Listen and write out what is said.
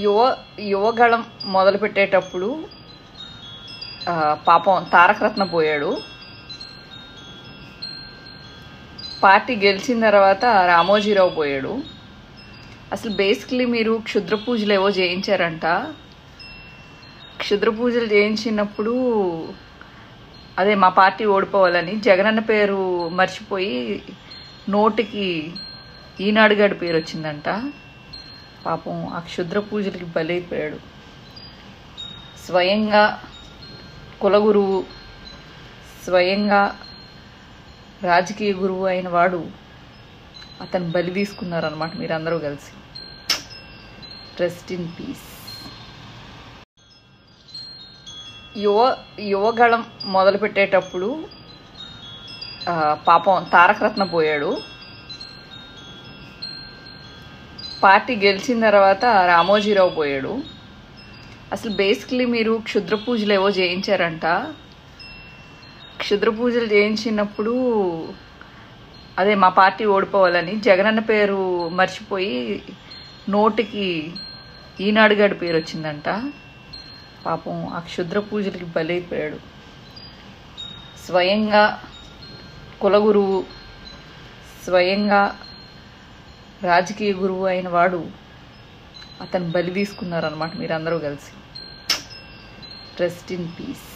యువ యువగళం మొదలుపెట్టేటప్పుడు పాపం తారకరత్న పోయాడు. పార్టీ గెలిచిన తర్వాత రామోజీరావు పోయాడు. అసలు బేసిక్లీ మీరు క్షుద్ర పూజలు ఏవో చేయించారంట. క్షుద్ర పూజలు చేయించినప్పుడు అదే మా పార్టీ ఓడిపోవాలని జగనన్న పేరు మర్చిపోయి నోటికి ఈనాడు గడి పేరు వచ్చిందంట. పాపం ఆ క్షుద్ర పూజలకి బలైపోయాడు. స్వయంగా కులగురువు, స్వయంగా రాజకీయ గురువు అయిన వాడు అతను బలి తీసుకున్నారనమాట మీరందరూ కలిసి. Rest in peace. యువగళం మొదలుపెట్టేటప్పుడు పాపం తారకరత్న పోయాడు. పార్టీ గెలిచిన తర్వాత రామోజీరావు పోయాడు. అసలు బేసిక్లీ మీరు క్షుద్ర పూజలు ఏవో చేయించారంట. క్షుద్ర పూజలు చేయించినప్పుడు అదే మా పార్టీ ఓడిపోవాలని జగనన్న పేరు మర్చిపోయి నోటికి ఈనాడు గడి పేరు వచ్చిందంట. పాపం ఆ క్షుద్ర పూజలకి బలైపోయాడు. స్వయంగా కులగురువు, స్వయంగా రాజకీయ గురువు అయిన వాడు అతను బలి తీసుకున్నారనమాట మీరందరూ కలిసి. Rest in piece.